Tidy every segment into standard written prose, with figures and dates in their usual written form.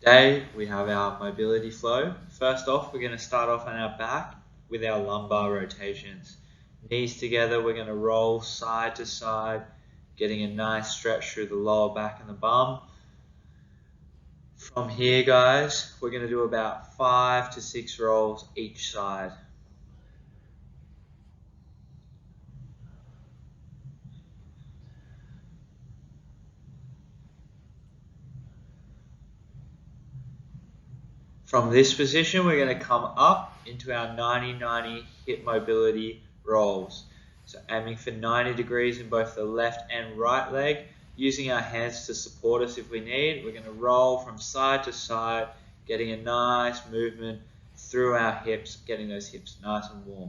Today we have our mobility flow. First off, we're going to start off on our back with our lumbar rotations. Knees together, we're going to roll side to side, getting a nice stretch through the lower back and the bum. From here, guys, we're going to do about 5 to 6 rolls each side. From this position, we're going to come up into our 90-90 hip mobility rolls. So aiming for 90 degrees in both the left and right leg, using our hands to support us if we need. We're going to roll from side to side, getting a nice movement through our hips, getting those hips nice and warm.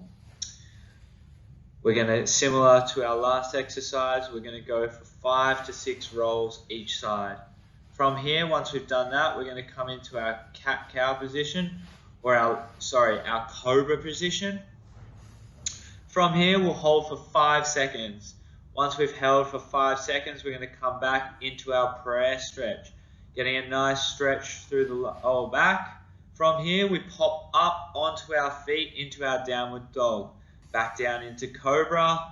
We're going to, similar to our last exercise, we're going to go for 5 to 6 rolls each side. From here, once we've done that, we're going to come into our cat-cow position, or our Cobra position. From here, we'll hold for 5 seconds. Once we've held for 5 seconds, we're going to come back into our prayer stretch, getting a nice stretch through the lower back. From here, we pop up onto our feet into our downward dog, back down into Cobra.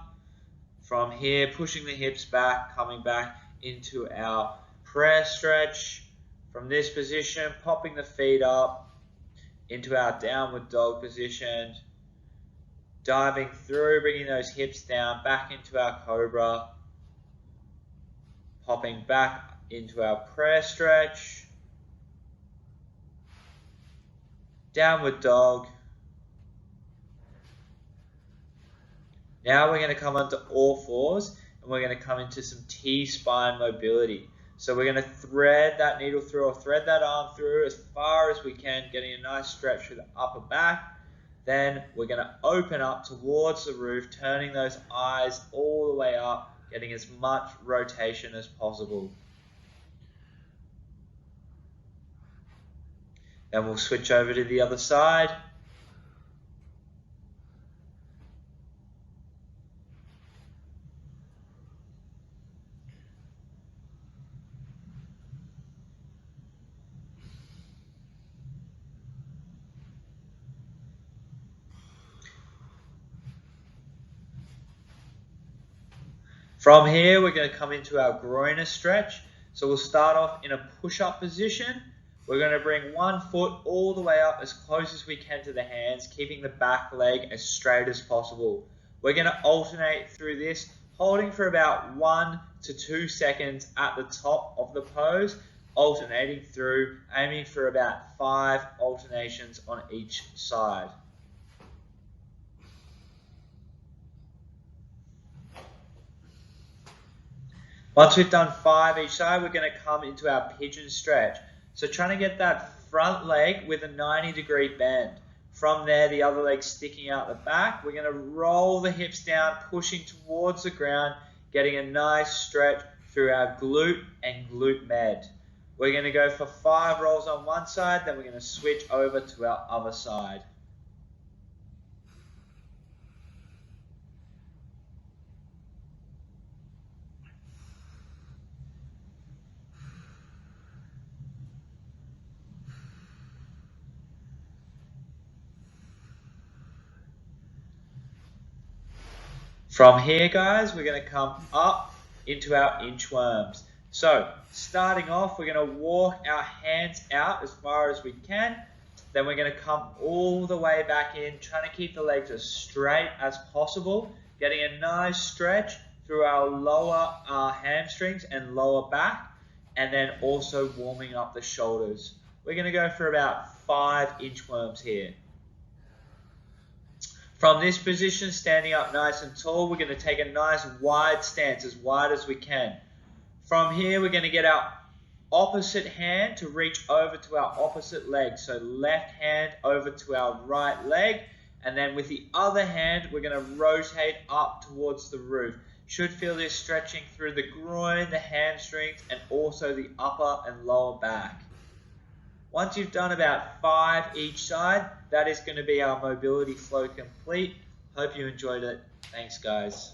From here, pushing the hips back, coming back into our prayer stretch. From this position, popping the feet up into our downward dog position, diving through, bringing those hips down, back into our Cobra, popping back into our prayer stretch, downward dog. Now we're going to come onto all fours and we're going to come into some T-spine mobility. So we're going to thread that needle through, or thread that arm through as far as we can, getting a nice stretch through the upper back. Then we're going to open up towards the roof, turning those eyes all the way up, getting as much rotation as possible. Then we'll switch over to the other side. From here, we're going to come into our groin stretch. So we'll start off in a push-up position. We're going to bring one foot all the way up as close as we can to the hands, keeping the back leg as straight as possible. We're going to alternate through this, holding for about 1 to 2 seconds at the top of the pose, alternating through, aiming for about 5 alternations on each side. Once we've done 5 each side, we're going to come into our pigeon stretch. So trying to get that front leg with a 90-degree bend. From there, the other leg sticking out the back. We're going to roll the hips down, pushing towards the ground, getting a nice stretch through our glute and glute med. We're going to go for 5 rolls on one side, then we're going to switch over to our other side. From here, guys, we're going to come up into our inchworms. So, starting off, we're going to walk our hands out as far as we can. Then we're going to come all the way back in, trying to keep the legs as straight as possible, getting a nice stretch through our lower hamstrings and lower back, and then also warming up the shoulders. We're going to go for about 5 inchworms here. From this position, standing up nice and tall, we're going to take a nice wide stance, as wide as we can. From here, we're going to get our opposite hand to reach over to our opposite leg. So left hand over to our right leg, and then with the other hand, we're going to rotate up towards the roof. Should feel this stretching through the groin, the hamstrings, and also the upper and lower back. Once you've done about 5 each side, that is going to be our mobility flow complete. Hope you enjoyed it. Thanks, guys.